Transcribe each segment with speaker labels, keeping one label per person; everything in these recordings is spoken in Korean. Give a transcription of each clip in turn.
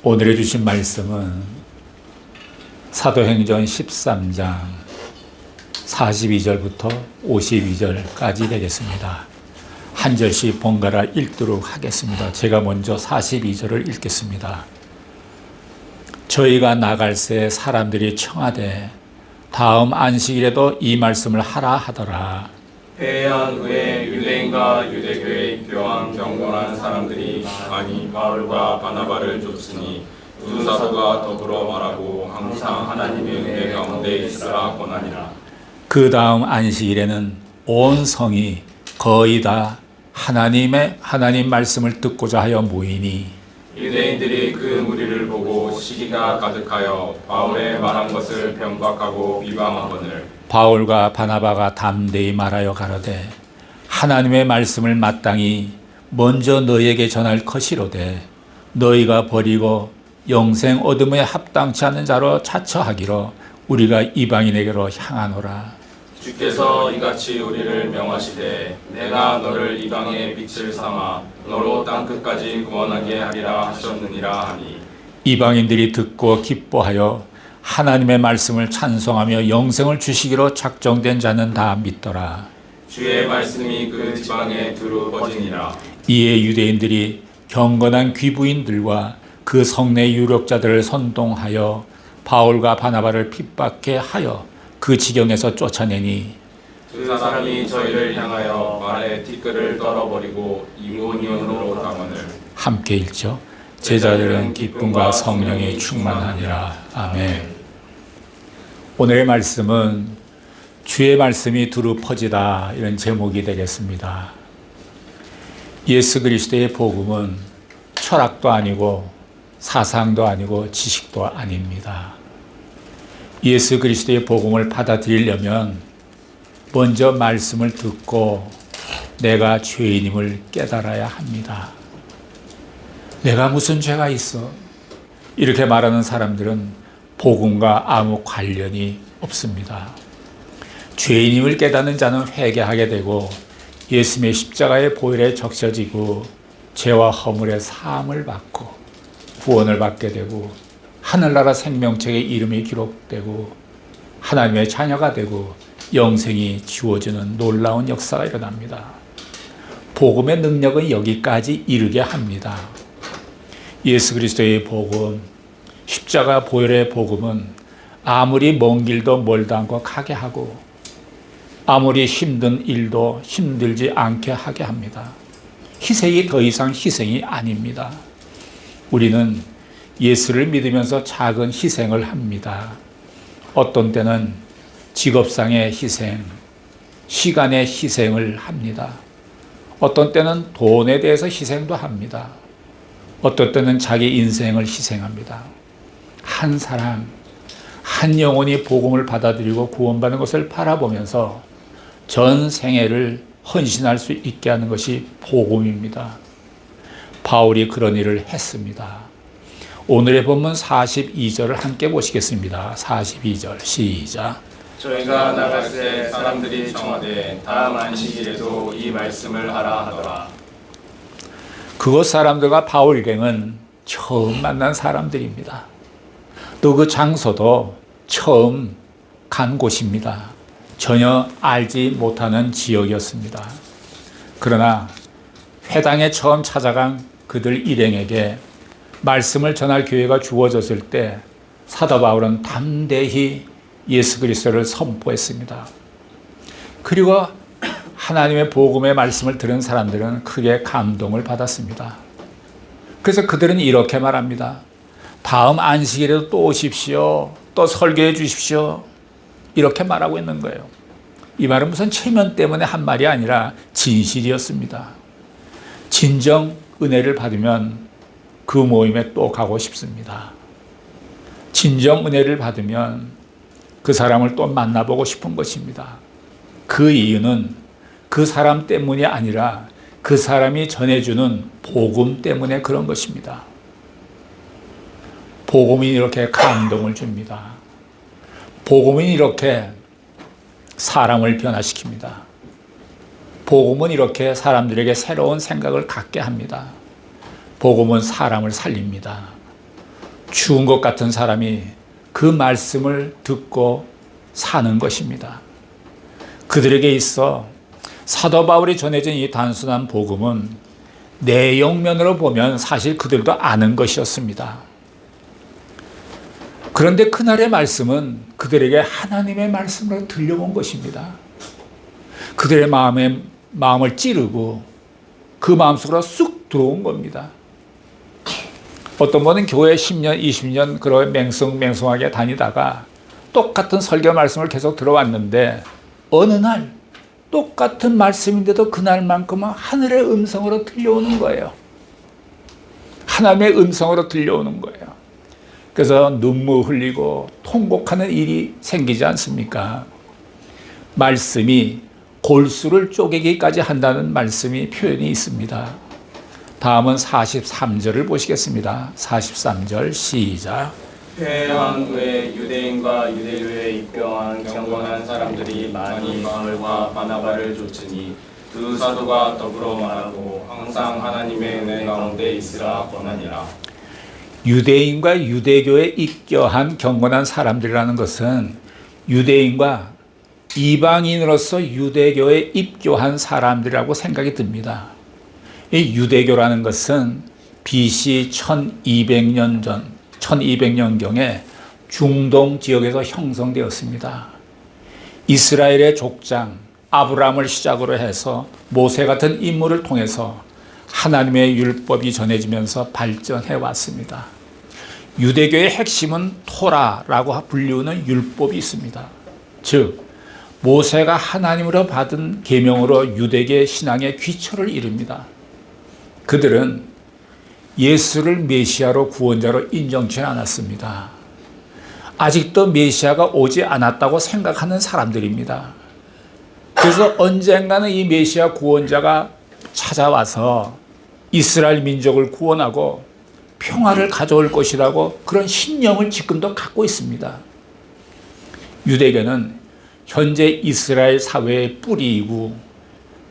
Speaker 1: 오늘 주신 말씀은 사도행전 13장 42절부터 52절까지 되겠습니다. 한 절씩 번갈아 읽도록 하겠습니다. 제가 먼저 42절을 읽겠습니다. 저희가 나갈새 사람들이 청하되 다음 안식일에도 이 말씀을 하라 하더라.
Speaker 2: 회개한 후에 율례인과 유대교에 입교한 경건한 사람들이 많이 바울과 바나바를 쫓으니 두 사도가 더불어 말하고 항상 하나님의 은혜 가운데 있으라 권하니라.
Speaker 1: 그 다음 안식일에는 온 성이 거의 다 하나님 말씀을 듣고자 하여 모이니
Speaker 2: 유대인들이 그 무리를 보고 시기가 가득하여 바울의 말한 것을 변박하고 비방하거늘
Speaker 1: 바울과 바나바가 담대히 말하여 가로되 하나님의 말씀을 마땅히 먼저 너희에게 전할 것이로되 너희가 버리고 영생 얻음에 합당치 않은 자로 자처하기로 우리가 이방인에게로 향하노라.
Speaker 2: 주께서 이같이 우리를 명하시되 내가 너를 이방의 빛을 삼아 너로 땅끝까지 구원하게 하리라 하셨느니라 하니
Speaker 1: 이방인들이 듣고 기뻐하여 하나님의 말씀을 찬송하며 영생을 주시기로 작정된 자는 다 믿더라.
Speaker 2: 주의 말씀이 그 지방에 두루 퍼지니라.
Speaker 1: 이에 유대인들이 경건한 귀부인들과 그 성내 유력자들을 선동하여 바울과 바나바를 핍박해 하여 그 지경에서 쫓아내니
Speaker 2: 그 사람이 저희를 향하여 말의 티끌을 떨어버리고 이고니온으로 가거늘
Speaker 1: 함께 읽죠. 제자들은 기쁨과 성령이 충만하니라. 아멘. 오늘의 말씀은 주의 말씀이 두루 퍼지다 이런 제목이 되겠습니다. 예수 그리스도의 복음은 철학도 아니고 사상도 아니고 지식도 아닙니다. 예수 그리스도의 복음을 받아들이려면 먼저 말씀을 듣고 내가 죄인임을 깨달아야 합니다. 내가 무슨 죄가 있어? 이렇게 말하는 사람들은 복음과 아무 관련이 없습니다. 죄인임을 깨닫는 자는 회개하게 되고 예수님의 십자가의 보혈에 적셔지고 죄와 허물의 사함을 받고 구원을 받게 되고 하늘나라 생명책의 이름이 기록되고 하나님의 자녀가 되고 영생이 주어지는 놀라운 역사가 일어납니다. 복음의 능력은 여기까지 이르게 합니다. 예수 그리스도의 복음, 십자가 보혈의 복음은 아무리 먼 길도 멀다 않고 가게 하고 아무리 힘든 일도 힘들지 않게 하게 합니다. 희생이 더 이상 희생이 아닙니다. 우리는 예수를 믿으면서 작은 희생을 합니다. 어떤 때는 직업상의 희생, 시간의 희생을 합니다. 어떤 때는 돈에 대해서 희생도 합니다. 어떤 때는 자기 인생을 희생합니다. 한 사람, 한 영혼이 복음을 받아들이고 구원받는 것을 바라보면서 전 생애를 헌신할 수 있게 하는 것이 복음입니다. 바울이 그런 일을 했습니다. 오늘의 본문 42절을 함께 보시겠습니다. 42절 시작.
Speaker 2: 저희가 나갈 때 사람들이 청하되 다음 안식일에도 이 말씀을 하라 하더라.
Speaker 1: 그곳 사람들과 바울 일행은 처음 만난 사람들입니다. 또 그 장소도 처음 간 곳입니다. 전혀 알지 못하는 지역이었습니다. 그러나 회당에 처음 찾아간 그들 일행에게 말씀을 전할 기회가 주어졌을 때 사도 바울은 담대히 예수 그리스도를 선포했습니다. 그리고 하나님의 복음의 말씀을 들은 사람들은 크게 감동을 받았습니다. 그래서 그들은 이렇게 말합니다. 다음 안식일에도 또 오십시오. 또 설교해 주십시오. 이렇게 말하고 있는 거예요. 이 말은 무슨 체면 때문에 한 말이 아니라 진실이었습니다. 진정 은혜를 받으면 그 모임에 또 가고 싶습니다. 진정 은혜를 받으면 그 사람을 또 만나보고 싶은 것입니다. 그 이유는 그 사람 때문이 아니라 그 사람이 전해주는 복음 때문에 그런 것입니다. 복음이 이렇게 감동을 줍니다. 복음은 이렇게 사람을 변화시킵니다. 복음은 이렇게 사람들에게 새로운 생각을 갖게 합니다. 복음은 사람을 살립니다. 죽은 것 같은 사람이 그 말씀을 듣고 사는 것입니다. 그들에게 있어 사도 바울이 전해진 이 단순한 복음은 내용면으로 보면 사실 그들도 아는 것이었습니다. 그런데 그날의 말씀은 그들에게 하나님의 말씀으로 들려온 것입니다. 그들의 마음을 찌르고 그 마음속으로 쑥 들어온 겁니다. 어떤 분은 교회 10년, 20년 그런 맹성맹성하게 다니다가 똑같은 설교 말씀을 계속 들어왔는데 어느 날 똑같은 말씀인데도 그날만큼은 하늘의 음성으로 들려오는 거예요. 하나님의 음성으로 들려오는 거예요. 그래서 눈물 흘리고 통곡하는 일이 생기지 않습니까? 말씀이 골수를 쪼개기까지 한다는 말씀이 표현이 있습니다. 다음은 43절을 보시겠습니다. 43절 시작.
Speaker 2: 회개한 후에 유대인과 유대교에 입교한 경건한 사람들이 많이 바울과 바나바를 좇으니 두 사도가 더불어 말하고 항상 하나님의 은혜 가운데 있으라 권하니라.
Speaker 1: 유대인과 유대교에 입교한 경건한 사람들이라는 것은 유대인과 이방인으로서 유대교에 입교한 사람들이라고 생각이 듭니다. 이 유대교라는 것은 BC 1200년경에 중동 지역에서 형성되었습니다. 이스라엘의 족장 아브라함을 시작으로 해서 모세 같은 인물을 통해서 하나님의 율법이 전해지면서 발전해 왔습니다. 유대교의 핵심은 토라라고 불리우는 율법이 있습니다. 즉 모세가 하나님으로 받은 계명으로 유대계 신앙의 기초를 이룹니다. 그들은 예수를 메시아로 구원자로 인정치 않았습니다. 아직도 메시아가 오지 않았다고 생각하는 사람들입니다. 그래서 언젠가는 이 메시아 구원자가 찾아와서 이스라엘 민족을 구원하고 평화를 가져올 것이라고 그런 신념을 지금도 갖고 있습니다. 유대교는 현재 이스라엘 사회의 뿌리이고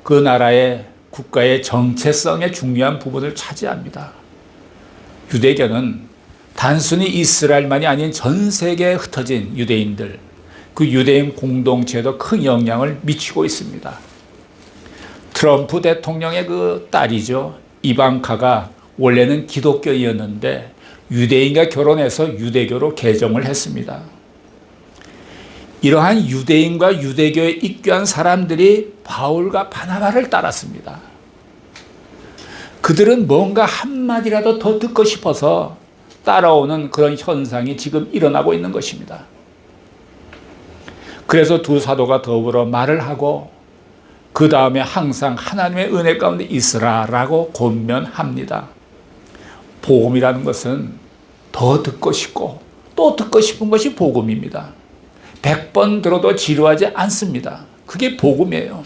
Speaker 1: 그 나라의 국가의 정체성의 중요한 부분을 차지합니다. 유대교는 단순히 이스라엘만이 아닌 전 세계에 흩어진 유대인들, 그 유대인 공동체에도 큰 영향을 미치고 있습니다. 트럼프 대통령의 그 딸이죠. 이방카가 원래는 기독교인이었는데 유대인과 결혼해서 유대교로 개종을 했습니다. 이러한 유대인과 유대교에 입교한 사람들이 바울과 바나바를 따랐습니다. 그들은 뭔가 한마디라도 더 듣고 싶어서 따라오는 그런 현상이 지금 일어나고 있는 것입니다. 그래서 두 사도가 더불어 말을 하고 그 다음에 항상 하나님의 은혜 가운데 있으라라고 권면합니다. 복음이라는 것은 더 듣고 싶고 또 듣고 싶은 것이 복음입니다. 100번 들어도 지루하지 않습니다. 그게 복음이에요.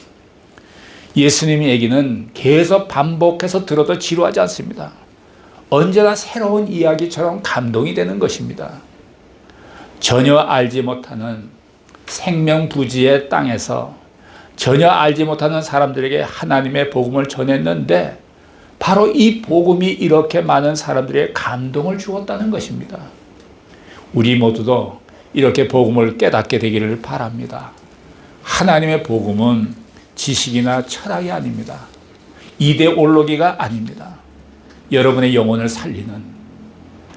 Speaker 1: 예수님의 얘기는 계속 반복해서 들어도 지루하지 않습니다. 언제나 새로운 이야기처럼 감동이 되는 것입니다. 전혀 알지 못하는 생명부지의 땅에서 전혀 알지 못하는 사람들에게 하나님의 복음을 전했는데 바로 이 복음이 이렇게 많은 사람들에게 감동을 주었다는 것입니다. 우리 모두도 이렇게 복음을 깨닫게 되기를 바랍니다. 하나님의 복음은 지식이나 철학이 아닙니다. 이데올로기가 아닙니다. 여러분의 영혼을 살리는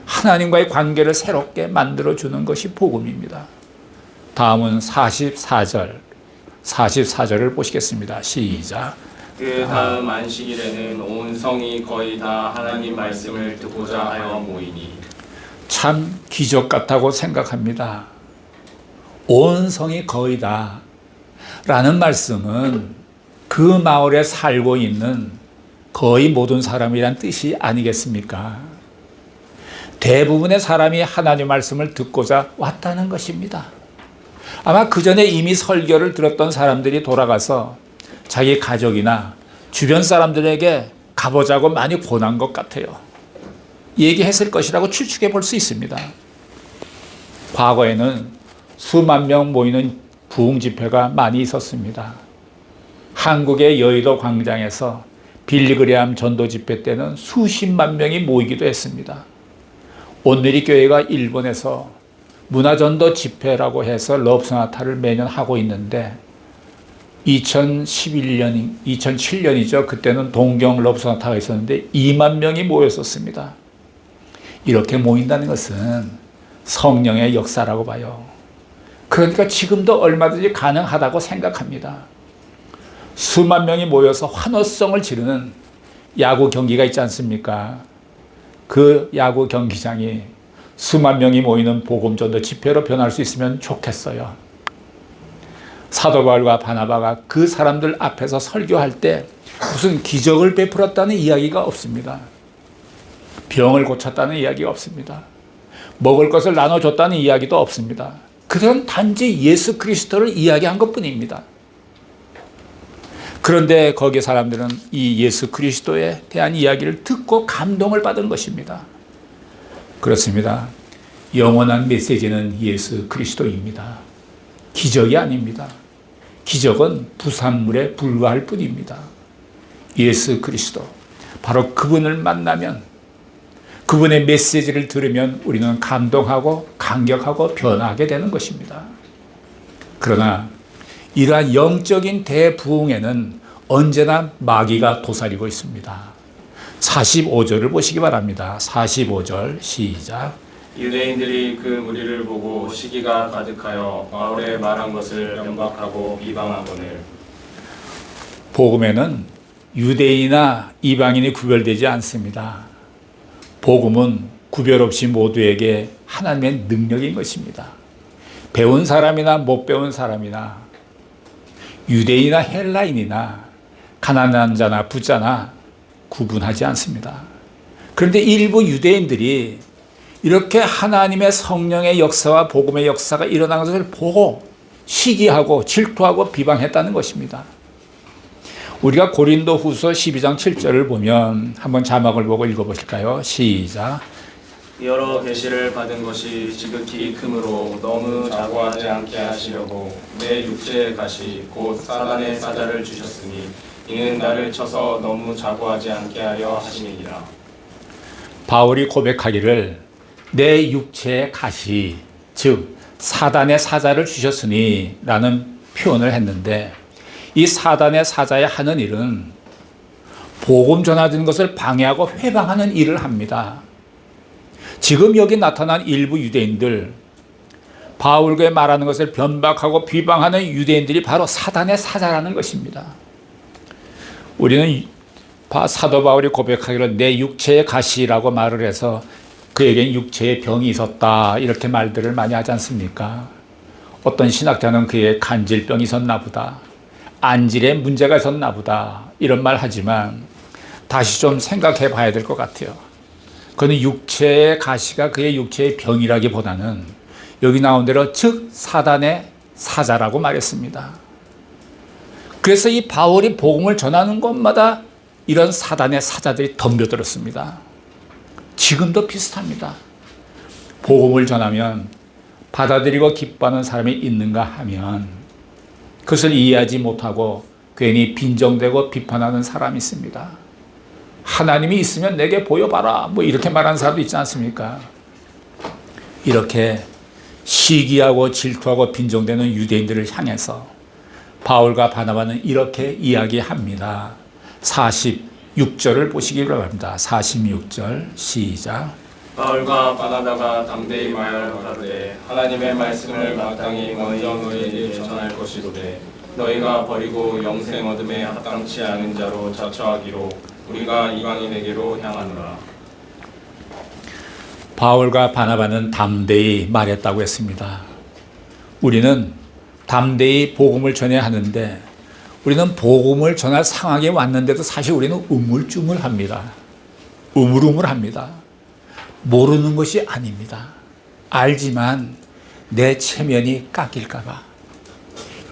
Speaker 1: 하나님과의 관계를 새롭게 만들어주는 것이 복음입니다. 다음은 44절을 보시겠습니다. 시작.
Speaker 2: 그 다음 안식일에는 온 성이 거의 다 하나님 말씀을 듣고자 하여 모이니.
Speaker 1: 참 기적 같다고 생각합니다. 온 성이 거의 다 라는 말씀은 그 마을에 살고 있는 거의 모든 사람이란 뜻이 아니겠습니까? 대부분의 사람이 하나님 말씀을 듣고자 왔다는 것입니다. 아마 그 전에 이미 설교를 들었던 사람들이 돌아가서 자기 가족이나 주변 사람들에게 가보자고 많이 권한 것 같아요. 얘기했을 것이라고 추측해 볼 수 있습니다. 과거에는 수만 명 모이는 부흥 집회가 많이 있었습니다. 한국의 여의도 광장에서 빌리그레암 전도 집회 때는 수십만 명이 모이기도 했습니다. 온누리 교회가 일본에서 문화전도 집회라고 해서 러브소나타를 매년 하고 있는데 2007년이죠. 그때는 동경 러브소나타가 있었는데 2만 명이 모였었습니다. 이렇게 모인다는 것은 성령의 역사라고 봐요. 그러니까 지금도 얼마든지 가능하다고 생각합니다. 수만 명이 모여서 환호성을 지르는 야구 경기가 있지 않습니까? 그 야구 경기장이 수만 명이 모이는 복음전도 집회로 변할 수 있으면 좋겠어요. 사도 바울과 바나바가 그 사람들 앞에서 설교할 때 무슨 기적을 베풀었다는 이야기가 없습니다. 병을 고쳤다는 이야기가 없습니다. 먹을 것을 나눠줬다는 이야기도 없습니다. 그들은 단지 예수 그리스도를 이야기한 것뿐입니다. 그런데 거기 사람들은 이 예수 그리스도에 대한 이야기를 듣고 감동을 받은 것입니다. 그렇습니다. 영원한 메시지는 예수 그리스도입니다. 기적이 아닙니다. 기적은 부산물에 불과할 뿐입니다. 예수 그리스도, 바로 그분을 만나면, 그분의 메시지를 들으면 우리는 감동하고 감격하고 변화하게 되는 것입니다. 그러나 이러한 영적인 대부흥에는 언제나 마귀가 도사리고 있습니다. 45절을 보시기 바랍니다. 45절 시작.
Speaker 2: 유대인들이 그 무리를 보고 시기가 가득하여 바울의 말한 것을 변박하고 비방하거늘.
Speaker 1: 복음에는 유대인이나 이방인이 구별되지 않습니다. 복음은 구별 없이 모두에게 하나님의 능력인 것입니다. 배운 사람이나 못 배운 사람이나 유대인이나 헬라인이나 가난한 자나 부자나 구분하지 않습니다. 그런데 일부 유대인들이 이렇게 하나님의 성령의 역사와 복음의 역사가 일어난 것을 보고 시기하고 질투하고 비방했다는 것입니다. 우리가 고린도 후서 12장 7절을 보면 한번 자막을 보고 읽어보실까요? 시작.
Speaker 2: 여러 계시를 받은 것이 지극히 크므로 너무 자고하지 않게 하시려고 내 육체의 가시 곧 사단의 사자를 주셨으니 이는 나를 쳐서 너무 자고하지 않게 하려 하심이니라.
Speaker 1: 바울이 고백하기를 내 육체의 가시, 즉 사단의 사자를 주셨으니 라는 표현을 했는데, 이 사단의 사자의 하는 일은 복음 전하는 것을 방해하고 회방하는 일을 합니다. 지금 여기 나타난 일부 유대인들, 바울과 말하는 것을 변박하고 비방하는 유대인들이 바로 사단의 사자라는 것입니다. 우리는 사도 바울이 고백하기로 내 육체의 가시라고 말을 해서 그에겐 육체의 병이 있었다, 이렇게 말들을 많이 하지 않습니까? 어떤 신학자는 그의 간질병이 있었나 보다, 안질에 문제가 있었나 보다, 이런 말 하지만 다시 좀 생각해 봐야 될 것 같아요. 그는 육체의 가시가 그의 육체의 병이라기보다는 여기 나온 대로 즉 사단의 사자라고 말했습니다. 그래서 이 바울이 복음을 전하는 곳마다 이런 사단의 사자들이 덤벼들었습니다. 지금도 비슷합니다. 복음을 전하면 받아들이고 기뻐하는 사람이 있는가 하면 그것을 이해하지 못하고 괜히 빈정대고 비판하는 사람이 있습니다. 하나님이 있으면 내게 보여봐라, 뭐 이렇게 말하는 사람도 있지 않습니까? 이렇게 시기하고 질투하고 빈정대는 유대인들을 향해서 바울과 바나바는 이렇게 이야기합니다. 46절을 보시기 바랍니다. 46절 시작.
Speaker 2: 바울과 바나바가 담대히 말하되 하나님의 말씀을 마땅히 먼저 너희에게 전할 것이로되 너희가 버리고 영생 얻음에 합당치 않은 자로 자처하기로 우리가 이방인에게로 향하노라.
Speaker 1: 바울과 바나바는 담대히 말했다고 했습니다. 우리는 담대히 복음을 전해야 하는데 우리는 복음을 전할 상황에 왔는데도 사실 우리는 우물쭈물합니다. 우물우물합니다. 모르는 것이 아닙니다. 알지만 내 체면이 깎일까 봐,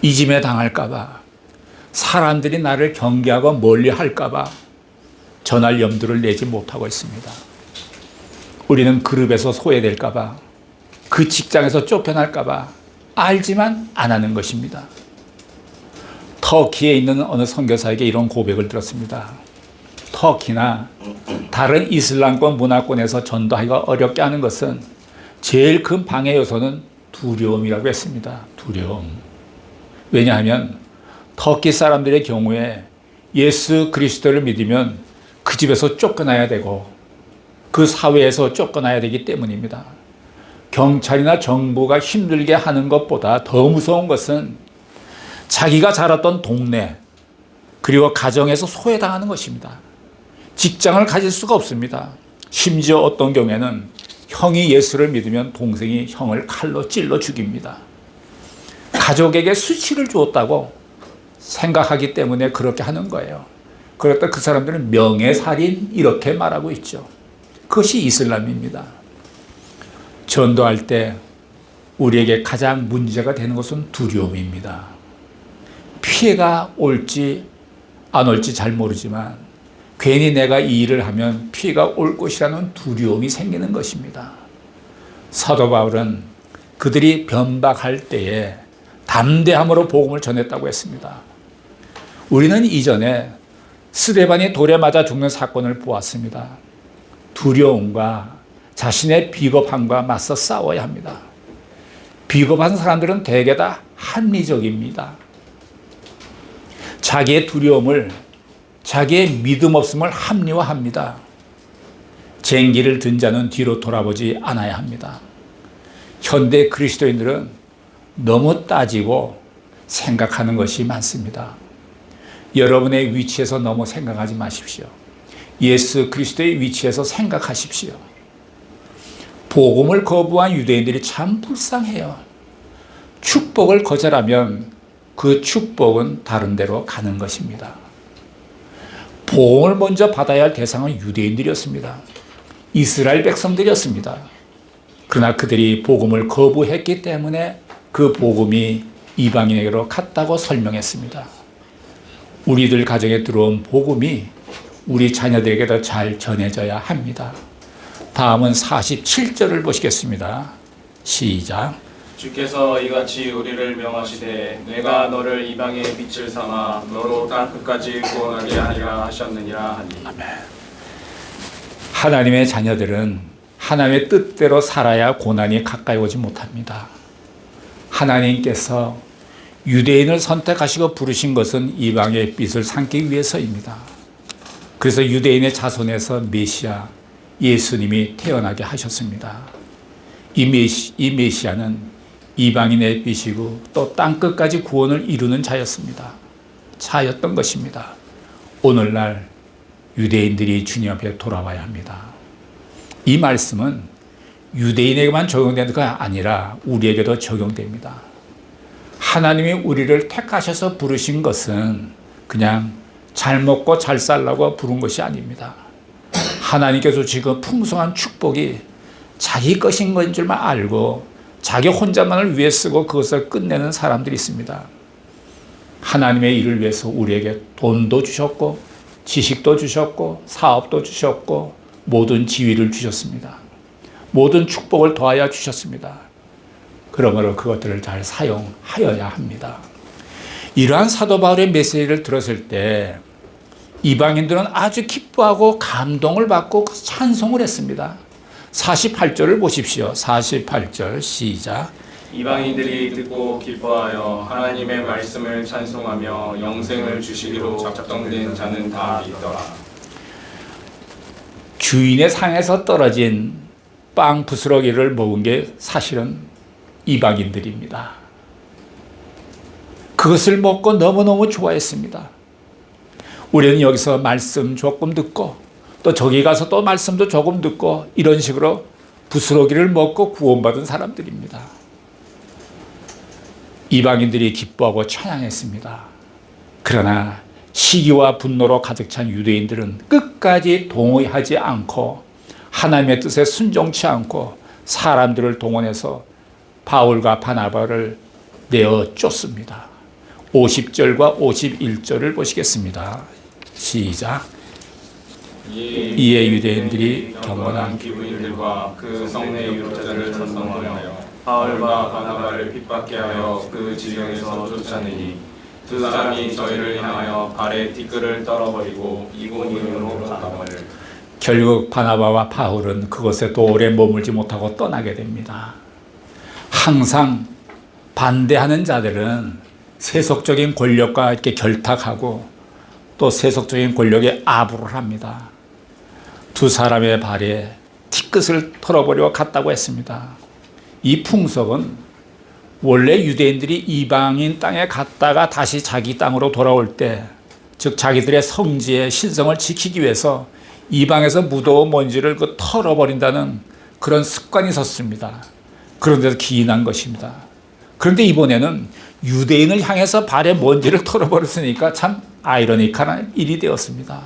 Speaker 1: 이짐에 당할까 봐, 사람들이 나를 경계하고 멀리할까 봐 전할 염두를 내지 못하고 있습니다. 우리는 그룹에서 소외될까 봐, 그 직장에서 쫓겨날까 봐 알지만 안 하는 것입니다. 터키에 있는 어느 선교사에게 이런 고백을 들었습니다. 터키나 다른 이슬람권 문화권에서 전도하기가 어렵게 하는 것은 제일 큰 방해 요소는 두려움이라고 했습니다. 두려움. 왜냐하면 터키 사람들의 경우에 예수 그리스도를 믿으면 그 집에서 쫓겨나야 되고 그 사회에서 쫓겨나야 되기 때문입니다. 경찰이나 정부가 힘들게 하는 것보다 더 무서운 것은 자기가 자랐던 동네 그리고 가정에서 소외당하는 것입니다. 직장을 가질 수가 없습니다. 심지어 어떤 경우에는 형이 예수를 믿으면 동생이 형을 칼로 찔러 죽입니다. 가족에게 수치를 주었다고 생각하기 때문에 그렇게 하는 거예요. 그렇다 그 사람들은 명예살인 이렇게 말하고 있죠. 그것이 이슬람입니다. 전도할 때 우리에게 가장 문제가 되는 것은 두려움입니다. 피해가 올지 안 올지 잘 모르지만 괜히 내가 이 일을 하면 피해가 올 것이라는 두려움이 생기는 것입니다. 사도 바울은 그들이 변박할 때에 담대함으로 복음을 전했다고 했습니다. 우리는 이전에 스데반이 돌에 맞아 죽는 사건을 보았습니다. 두려움과 자신의 비겁함과 맞서 싸워야 합니다. 비겁한 사람들은 대개 다 합리적입니다. 자기의 두려움을, 자기의 믿음 없음을 합리화합니다. 쟁기를 든 자는 뒤로 돌아보지 않아야 합니다. 현대 그리스도인들은 너무 따지고 생각하는 것이 많습니다. 여러분의 위치에서 너무 생각하지 마십시오. 예수 그리스도의 위치에서 생각하십시오. 복음을 거부한 유대인들이 참 불쌍해요. 축복을 거절하면 그 축복은 다른 데로 가는 것입니다. 복음을 먼저 받아야 할 대상은 유대인들이었습니다. 이스라엘 백성들이었습니다. 그러나 그들이 복음을 거부했기 때문에 그 복음이 이방인에게로 갔다고 설명했습니다. 우리들 가정에 들어온 복음이 우리 자녀들에게도 잘 전해져야 합니다. 다음은 47절을 보시겠습니다. 시작.
Speaker 2: 주께서 이같이 우리를 명하시되 내가 너를 이방의 빛을 삼아 너로 땅 끝까지 구원하게 하리라 하셨느니라 하니.
Speaker 1: 아멘. 하나님의 자녀들은 하나님의 뜻대로 살아야 고난이 가까이 오지 못합니다. 하나님께서 유대인을 선택하시고 부르신 것은 이방의 빛을 삼기 위해서입니다. 그래서 유대인의 자손에서 메시아 예수님이 태어나게 하셨습니다. 이 메시아는 이방인의 빛이고 또 땅끝까지 구원을 이루는 자였던 것입니다. 오늘날 유대인들이 주님 앞에 돌아와야 합니다. 이 말씀은 유대인에게만 적용되는 것이 아니라 우리에게도 적용됩니다. 하나님이 우리를 택하셔서 부르신 것은 그냥 잘 먹고 잘 살라고 부른 것이 아닙니다. 하나님께서 지금 풍성한 축복이 자기 것인 것인 줄만 알고 자기 혼자만을 위해 쓰고 그것을 끝내는 사람들이 있습니다. 하나님의 일을 위해서 우리에게 돈도 주셨고 지식도 주셨고 사업도 주셨고 모든 지위를 주셨습니다. 모든 축복을 더하여 주셨습니다. 그러므로 그것들을 잘 사용하여야 합니다. 이러한 사도 바울의 메시지를 들었을 때 이방인들은 아주 기뻐하고 감동을 받고 찬송을 했습니다. 48절을 보십시오. 48절 시작.
Speaker 2: 이방인들이 듣고 기뻐하여 하나님의 말씀을 찬송하며 영생을 주시기로 작정된 자는 다 믿더라.
Speaker 1: 주인의 상에서 떨어진 빵 부스러기를 먹은 게 사실은 이방인들입니다. 그것을 먹고 너무너무 좋아했습니다. 우리는 여기서 말씀 조금 듣고 또 저기 가서 또 말씀도 조금 듣고 이런 식으로 부스러기를 먹고 구원받은 사람들입니다. 이방인들이 기뻐하고 찬양했습니다. 그러나 시기와 분노로 가득 찬 유대인들은 끝까지 동의하지 않고 하나님의 뜻에 순종치 않고 사람들을 동원해서 바울과 바나바를 내어 쫓습니다. 50절과 51절을 보시겠습니다. 시작. 이에 유대인들이 경건한
Speaker 2: 기부인들과 그 성내 유로자들을 선동하여 바울과 바나바를 핍박케 하여 그 지경에서 쫓아내니 두 사람이 저희를 향하여 발에 티끌을 떨어버리고 이고니온으로 나가거늘.
Speaker 1: 결국 바나바와 바울은 그곳에 또 오래 머물지 못하고 떠나게 됩니다. 항상 반대하는 자들은 세속적인 권력과 이렇게 결탁하고 또 세속적인 권력에 아부를 합니다. 두 사람의 발에 티끝을 털어버리고 갔다고 했습니다. 이 풍속은 원래 유대인들이 이방인 땅에 갔다가 다시 자기 땅으로 돌아올 때, 즉 자기들의 성지의 신성을 지키기 위해서 이방에서 무더운 먼지를 털어버린다는 그런 습관이 있었습니다. 그런 데서 기인한 것입니다. 그런데 이번에는 유대인을 향해서 발에 먼지를 털어버렸으니까 참 아이러니컬한 일이 되었습니다.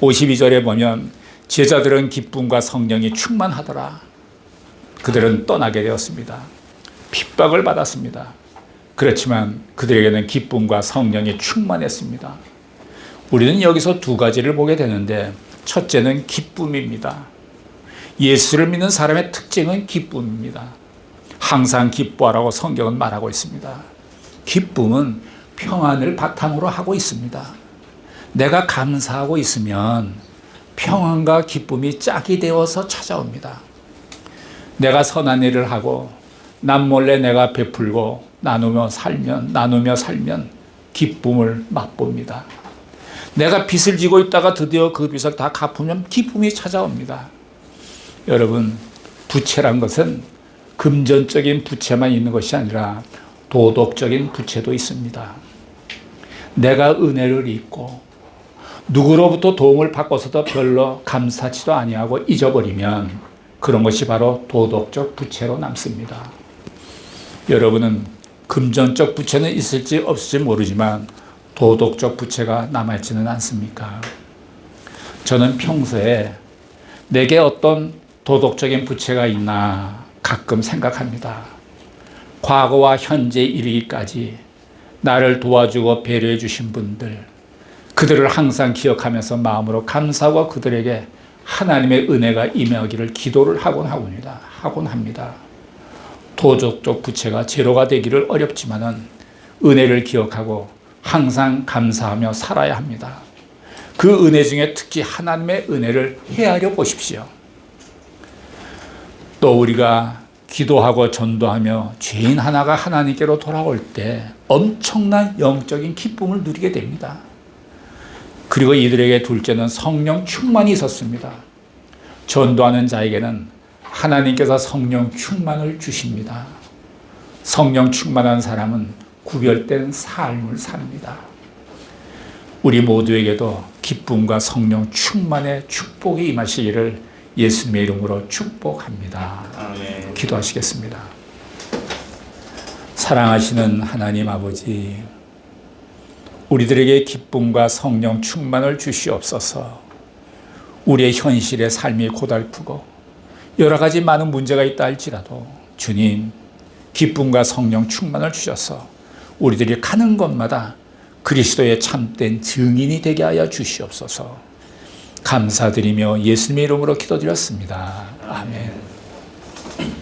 Speaker 1: 52절에 보면 제자들은 기쁨과 성령이 충만하더라. 그들은 떠나게 되었습니다. 핍박을 받았습니다. 그렇지만 그들에게는 기쁨과 성령이 충만했습니다. 우리는 여기서 두 가지를 보게 되는데, 첫째는 기쁨입니다. 예수를 믿는 사람의 특징은 기쁨입니다. 항상 기뻐하라고 성경은 말하고 있습니다. 기쁨은 평안을 바탕으로 하고 있습니다. 내가 감사하고 있으면 평안과 기쁨이 짝이 되어서 찾아옵니다. 내가 선한 일을 하고 남몰래 내가 베풀고 나누며 살면 기쁨을 맛봅니다. 내가 빚을 지고 있다가 드디어 그 빚을 다 갚으면 기쁨이 찾아옵니다. 여러분, 부채란 것은 금전적인 부채만 있는 것이 아니라 도덕적인 부채도 있습니다. 내가 은혜를 잊고 누구로부터 도움을 받고서도 별로 감사치도 아니하고 잊어버리면 그런 것이 바로 도덕적 부채로 남습니다. 여러분은 금전적 부채는 있을지 없을지 모르지만 도덕적 부채가 남아있지는 않습니까? 저는 평소에 내게 어떤 도덕적인 부채가 있나 가끔 생각합니다. 과거와 현재에 이르기까지 나를 도와주고 배려해 주신 분들, 그들을 항상 기억하면서 마음으로 감사하고 그들에게 하나님의 은혜가 임하기를 기도를 하곤 합니다. 도덕적 부채가 제로가 되기를 어렵지만은 은혜를 기억하고 항상 감사하며 살아야 합니다. 그 은혜 중에 특히 하나님의 은혜를 헤아려 보십시오. 또 우리가 기도하고 전도하며 죄인 하나가 하나님께로 돌아올 때 엄청난 영적인 기쁨을 누리게 됩니다. 그리고 이들에게 둘째는 성령 충만이 있었습니다. 전도하는 자에게는 하나님께서 성령 충만을 주십니다. 성령 충만한 사람은 구별된 삶을 삽니다. 우리 모두에게도 기쁨과 성령 충만의 축복이 임하시기를 예수님의 이름으로 축복합니다.
Speaker 2: 아멘.
Speaker 1: 기도하시겠습니다. 사랑하시는 하나님 아버지, 우리들에게 기쁨과 성령 충만을 주시옵소서. 우리의 현실의 삶이 고달프고 여러 가지 많은 문제가 있다 할지라도 주님, 기쁨과 성령 충만을 주셔서 우리들이 가는 곳마다 그리스도의 참된 증인이 되게 하여 주시옵소서. 감사드리며 예수님의 이름으로 기도드렸습니다. 아멘.